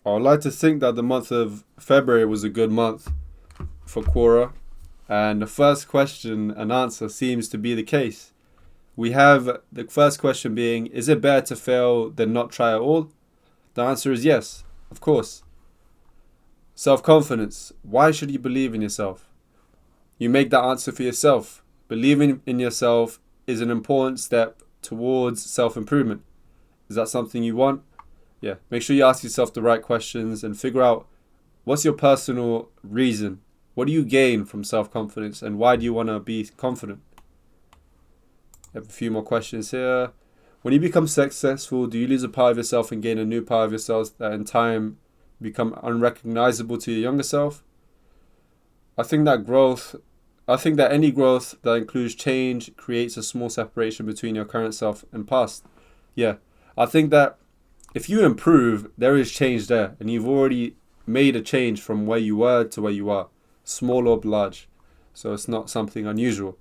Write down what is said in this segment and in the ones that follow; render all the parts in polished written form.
I would like to think that the month of February was a good month for Quora, and the first question and answer seems to be the case. We have the first question being, is it better to fail than not try at all? The answer is yes, of course. Self-confidence. Why should you believe in yourself? You make that answer for yourself. Believing in yourself is an important step towards self-improvement. Is that something you want? Yeah. Make sure you ask yourself the right questions and figure out what's your personal reason. What do you gain from self-confidence and why do you want to be confident? I have a few more questions here. When you become successful, do you lose a part of yourself and gain a new part of yourself that in time become unrecognizable to your younger self? I think that any growth that includes change creates a small separation between your current self and past. Yeah. I think that if you improve, there is change there, and you've already made a change from where you were to where you are, small or large. So it's not something unusual.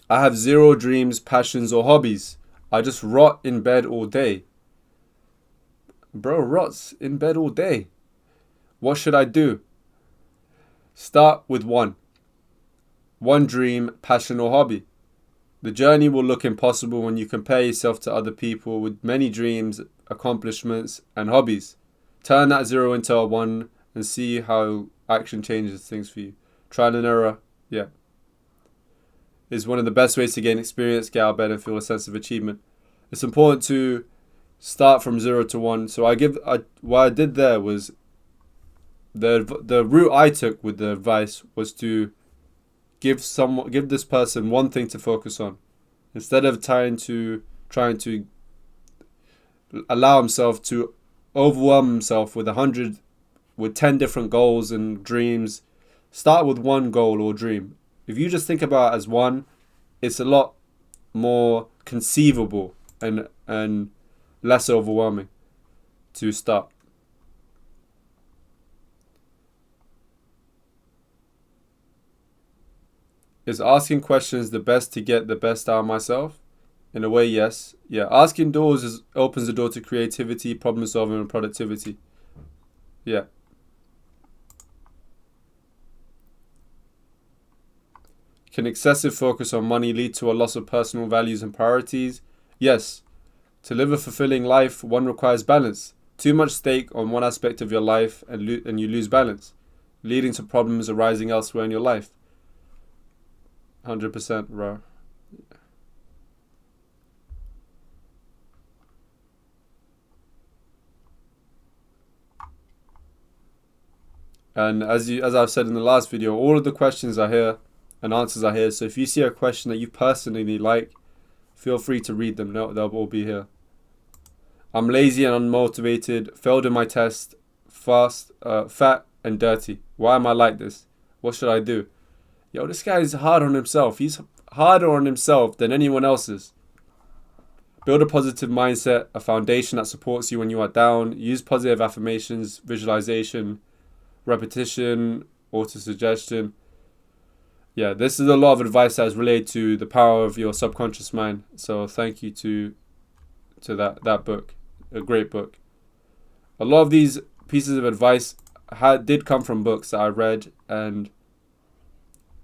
I have zero dreams, passions, or hobbies. I just rot in bed all day. Bro rots in bed all day. What should I do? Start with one. One dream, passion, or hobby. The journey will look impossible when you compare yourself to other people with many dreams, accomplishments, and hobbies. Turn that zero into a one and see how action changes things for you. Trial and error, yeah, is one of the best ways to gain experience, get out of bed, and feel a sense of achievement. It's important to start from 0 to 1. So what I did there was the route I took with the advice was to give this person one thing to focus on instead of trying to allow himself to overwhelm himself with 10 different goals and dreams. Start with one goal or dream. If you just think about it as one, it's a lot more conceivable and less overwhelming to start. Is asking questions the best to get the best out of myself? In a way, yes. Yeah, asking doors opens the door to creativity, problem solving, and productivity. Yeah. Can excessive focus on money lead to a loss of personal values and priorities? Yes. To live a fulfilling life, one requires balance. Too much stake on one aspect of your life and you lose balance, leading to problems arising elsewhere in your life. 100%, bro. And as I've said in the last video, all of the questions are here and answers are here. So if you see a question that you personally like, feel free to read them. No, they'll all be here. I'm lazy and unmotivated, failed in my test, fat and dirty. Why am I like this? What should I do? Yo, this guy is hard on himself. He's harder on himself than anyone else is. Build a positive mindset, a foundation that supports you when you are down. Use positive affirmations, visualization, repetition, auto-suggestion. Yeah, this is a lot of advice that is related to the power of your subconscious mind. So thank you to that book. A great book. A lot of these pieces of advice did come from books that I read, and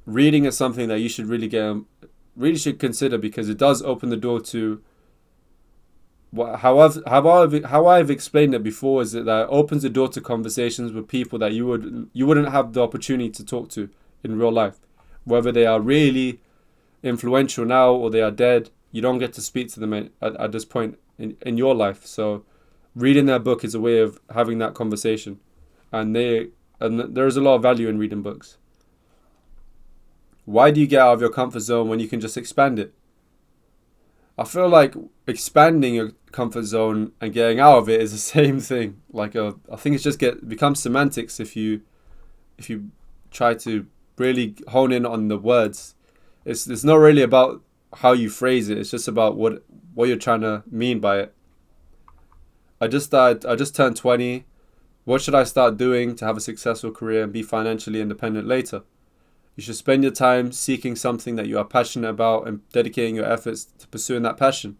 reading is something that you should really should consider, because it does open the door to how I've explained it before, is that it opens the door to conversations with people that you wouldn't have the opportunity to talk to in real life, whether they are really influential now or they are dead. You don't get to speak to them at this point in your life. So reading their book is a way of having that conversation, and there is a lot of value in reading books. Why do you get out of your comfort zone when you can just expand it? I feel like expanding your comfort zone and getting out of it is the same thing. I think it's just becomes semantics if you try to really hone in on the words. It's not really about how you phrase it. It's just about what you're trying to mean by it. I just turned 20. What should I start doing to have a successful career and be financially independent later? You should spend your time seeking something that you are passionate about and dedicating your efforts to pursuing that passion.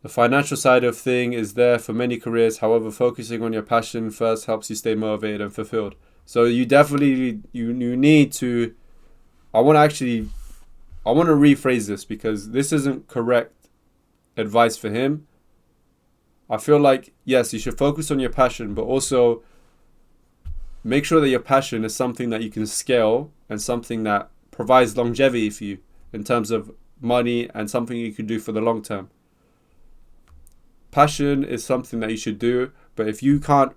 The financial side of thing is there for many careers. However, focusing on your passion first helps you stay motivated and fulfilled. So you definitely you need to. I want to rephrase this because this isn't correct advice for him. I feel like, yes, you should focus on your passion, but also make sure that your passion is something that you can scale and something that provides longevity for you in terms of money and something you can do for the long term. Passion is something that you should do, but if you can't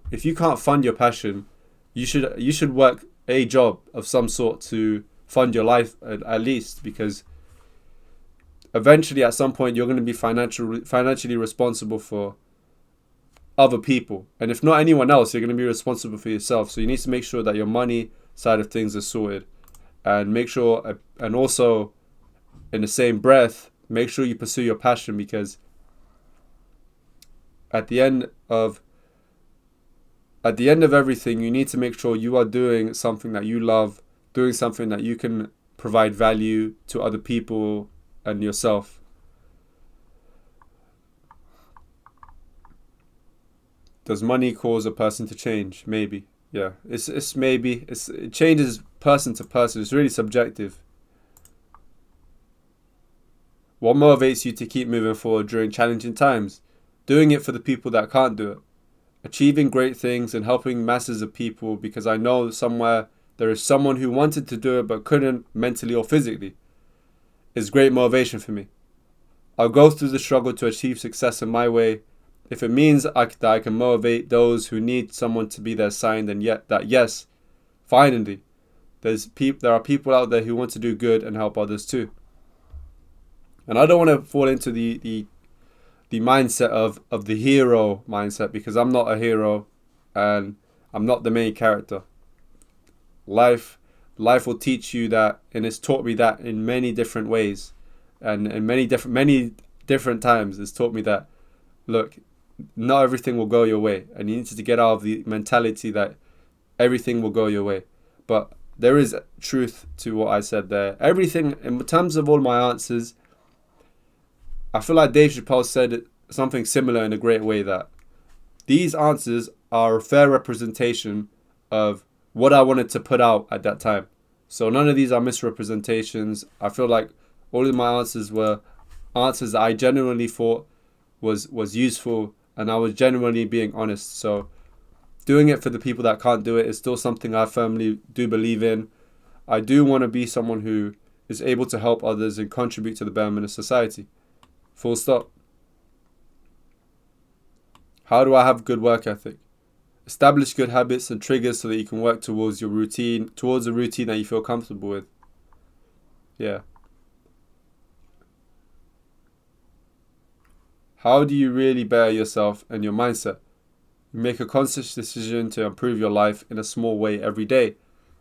fund your passion, you should work a job of some sort to fund your life at least, because eventually at some point you're going to be financially responsible for other people, and if not anyone else, you're going to be responsible for yourself. So you need to make sure that your money side of things is sorted, and make sure, and also in the same breath, make sure you pursue your passion, because at the end of everything, you need to make sure you are doing something that you love, doing something that you can provide value to other people and yourself. Does money cause a person to change? Maybe. Yeah. It's maybe. It changes person to person. It's really subjective. What motivates you to keep moving forward during challenging times? Doing it for the people that can't do it. Achieving great things and helping masses of people, because I know somewhere there is someone who wanted to do it but couldn't mentally or physically, is great motivation for me. I'll go through the struggle to achieve success in my way. If it means that I can motivate those who need someone to be their sign, then yes, finally, there are people out there who want to do good and help others too. And I don't want to fall into the mindset of the hero mindset, because I'm not a hero and I'm not the main character. Life will teach you that, and it's taught me that in many different ways, and in many different times. It's taught me that, look, not everything will go your way, and you need to get out of the mentality that everything will go your way. But there is truth to what I said there. Everything, in terms of all my answers, I feel like Dave Chappelle said something similar in a great way, that these answers are a fair representation of what I wanted to put out at that time. So none of these are misrepresentations. I feel like all of my answers were answers that I genuinely thought was useful, and I was genuinely being honest. So doing it for the people that can't do it is still something I firmly do believe in. I do want to be someone who is able to help others and contribute to the betterment of society. Full stop. How do I have good work ethic? Establish good habits and triggers so that you can work towards a routine that you feel comfortable with. Yeah. How do you really better yourself and your mindset? You make a conscious decision to improve your life in a small way every day.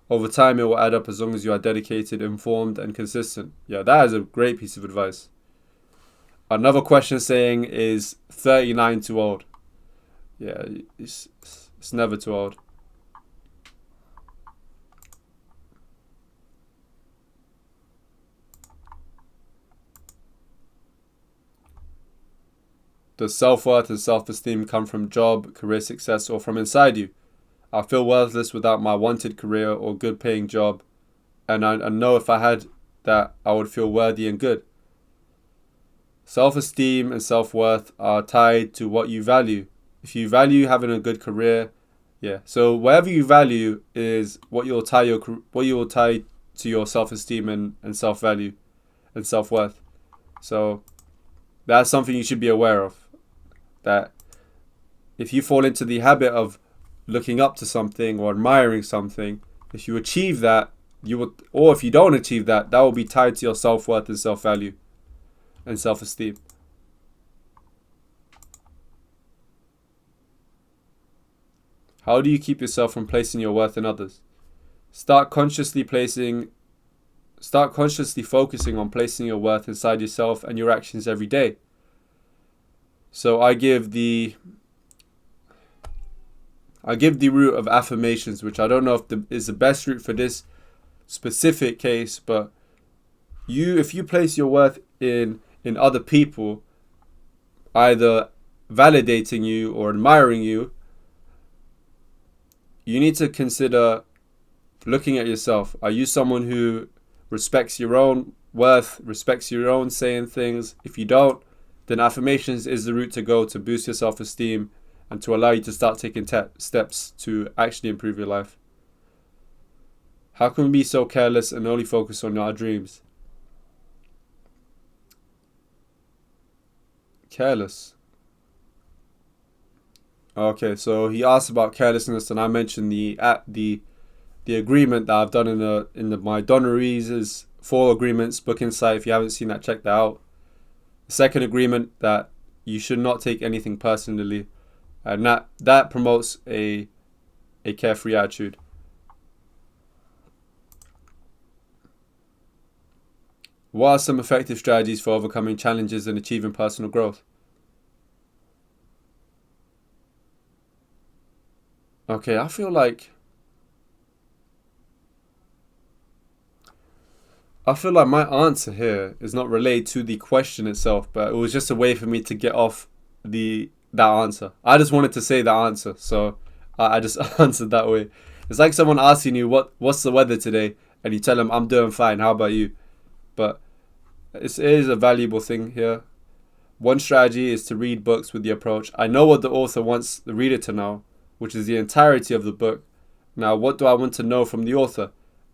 Over time, it will add up as long as you are dedicated, informed, and consistent. Yeah, that is a great piece of advice. Another question saying, is 39 too old? Yeah, it's never too old. Does self-worth and self-esteem come from job, career success, or from inside you? I feel worthless without my wanted career or good paying job, and I know if I had that, I would feel worthy and good. Self-esteem and self-worth are tied to what you value. If you value having a good career, yeah. So whatever you value is what you'll tie to your self-esteem and self-value and self-worth. So that's something you should be aware of. That if you fall into the habit of looking up to something or admiring something, if you achieve that, or if you don't achieve that, that will be tied to your self-worth and self-value and self-esteem. How do you keep yourself from placing your worth in others? Start consciously focusing on placing your worth inside yourself and your actions every day. So I give the route of affirmations, which I don't know if is the best route for this specific case, but if you place your worth in other people, either validating you or admiring you, you need to consider looking at yourself. Are you someone who respects your own worth, respects your own saying things? If you don't, then affirmations is the route to go to boost your self-esteem and to allow you to start taking steps to actually improve your life. How can we be so careless and only focus on our dreams? Careless. Okay, so he asked about carelessness, and I mentioned the agreement that I've done in my Donna Rees's 4 agreements book insight. If you haven't seen that, check that out. The second agreement, that you should not take anything personally, and that promotes a carefree attitude. What are some effective strategies for overcoming challenges and achieving personal growth? Okay, I feel like my answer here is not related to the question itself, but it was just a way for me to get off that answer. I just wanted to say that answer, so I just answered that way. It's like someone asking you what's the weather today, and you tell them I'm doing fine. How about you? But it is a valuable thing here. One strategy is to read books with the approach, I know what the author wants the reader to know, which is the entirety of the book. Now, what do I want to know from the author?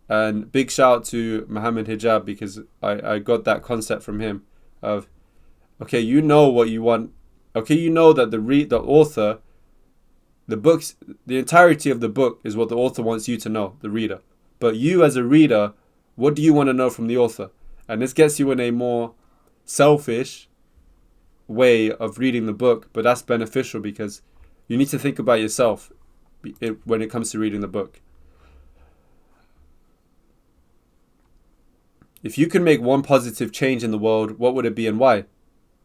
And big shout out to Muhammad Hijab, because I got that concept from him of, okay, you know what you want. Okay, you know that the author, the entirety of the book is what the author wants you to know, the reader. But you as a reader, what do you want to know from the author? And this gets you in a more selfish way of reading the book, but that's beneficial because you need to think about yourself when it comes to reading the book. If you could make one positive change in the world, what would it be and why?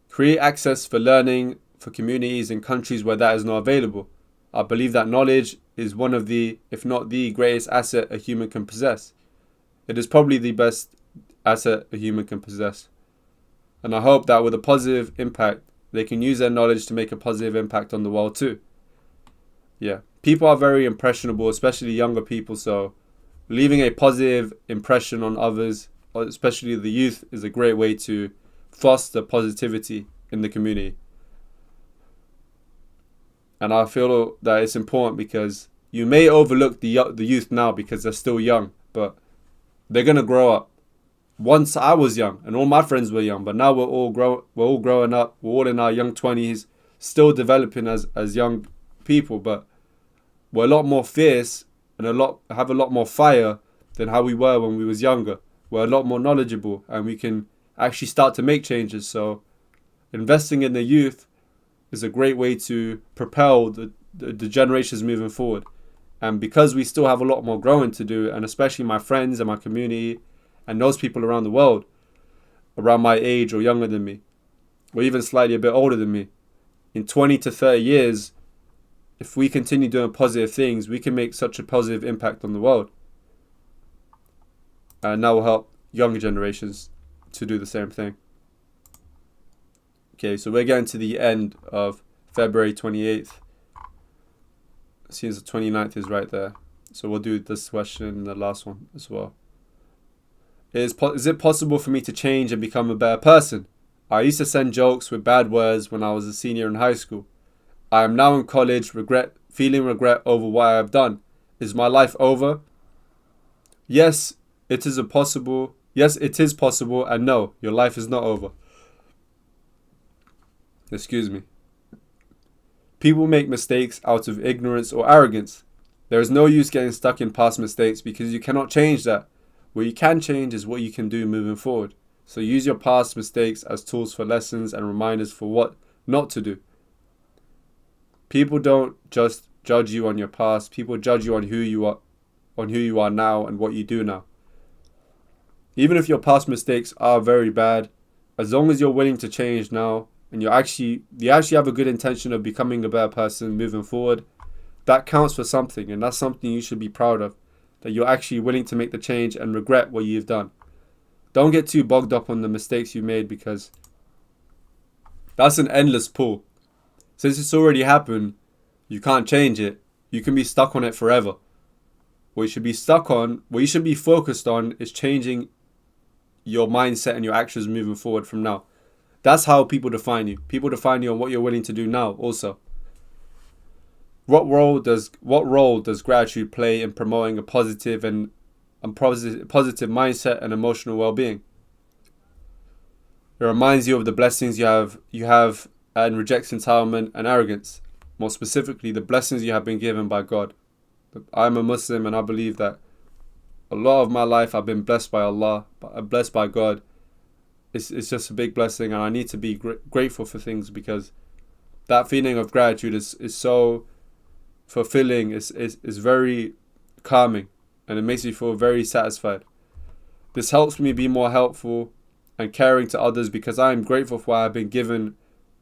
Create access for learning for communities in countries where that is not available. I believe that knowledge is one of the, if not the greatest asset a human can possess. It is probably the best asset a human can possess. And I hope that with a positive impact, they can use their knowledge to make a positive impact on the world too. Yeah, people are very impressionable, especially younger people, so leaving a positive impression on others, especially the youth, is a great way to foster positivity in the community. And I feel that it's important because you may overlook the youth now because they're still young, but they're going to grow up. Once I was young and all my friends were young, but now we're all growing up. We're all in our young 20s, still developing as young people, but we're a lot more fierce and have a lot more fire than how we were when we was younger. We're a lot more knowledgeable and we can actually start to make changes. So investing in the youth is a great way to propel the generations moving forward. And because we still have a lot more growing to do, and especially my friends and my community and those people around the world, around my age or younger than me, or even slightly a bit older than me, in 20 to 30 years, if we continue doing positive things, we can make such a positive impact on the world. And that will help younger generations to do the same thing. Okay, so we're getting to the end of February 28th. It seems the 29th is right there. So we'll do this question and the last one as well. Is it possible for me to change and become a better person? I used to send jokes with bad words when I was a senior in high school. I am now in college, feeling regret over what I have done. Is my life over? Yes, it is possible, and no, your life is not over. Excuse me. People make mistakes out of ignorance or arrogance. There is no use getting stuck in past mistakes because you cannot change that. What you can change is what you can do moving forward. So use your past mistakes as tools for lessons and reminders for what not to do. People don't just judge you on your past. People judge you on who you are now and what you do now. Even if your past mistakes are very bad, as long as you're willing to change now and you actually have a good intention of becoming a better person moving forward, that counts for something, and that's something you should be proud of, that you're actually willing to make the change and regret what you've done. Don't get too bogged up on the mistakes you made, because That's an endless pool. Since it's already happened, you can't change it. You can be stuck on it forever. What you should be focused on is changing your mindset and your actions moving forward from now. That's how people define you. People define you on what you're willing to do now also. What role does gratitude play in promoting a positive mindset and emotional well-being? It reminds you of the blessings you have and rejects entitlement and arrogance. More specifically, the blessings you have been given by God. I'm a Muslim and I believe that a lot of my life I've been blessed by Allah, blessed by God. It's just a big blessing, and I need to be grateful for things, because that feeling of gratitude is so fulfilling. It's very calming, and it makes me feel very satisfied. This helps me be more helpful and caring to others, because I am grateful for what I've been given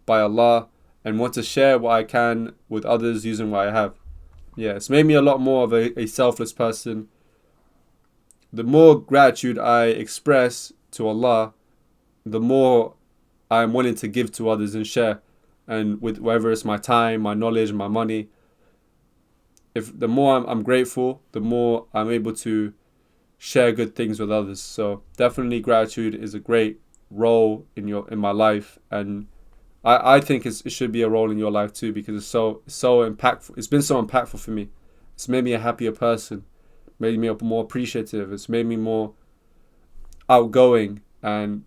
by Allah and want to share what I can with others using what I have. Yeah, it's made me a lot more of a selfless person. The more gratitude I express to Allah, the more I'm willing to give to others and share, and with whether it's my time, my knowledge, my money. If the more I'm grateful, the more I'm able to share good things with others. So definitely gratitude is a great role in my life, and I think it should be a role in your life too, because it's so impactful. It's been so impactful for me. It's made me a happier person, made me more appreciative. It's made me more outgoing and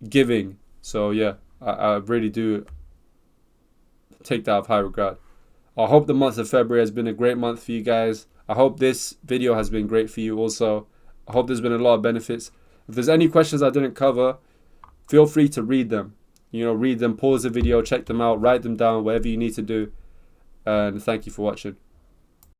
giving. So yeah, I really do take that of high regard. I hope the month of February has been a great month for you guys. I hope this video has been great for you also. I hope there's been a lot of benefits. If there's any questions I didn't cover, feel free to read them. Read them, pause the video, check them out, write them down, whatever you need to do. And thank you for watching.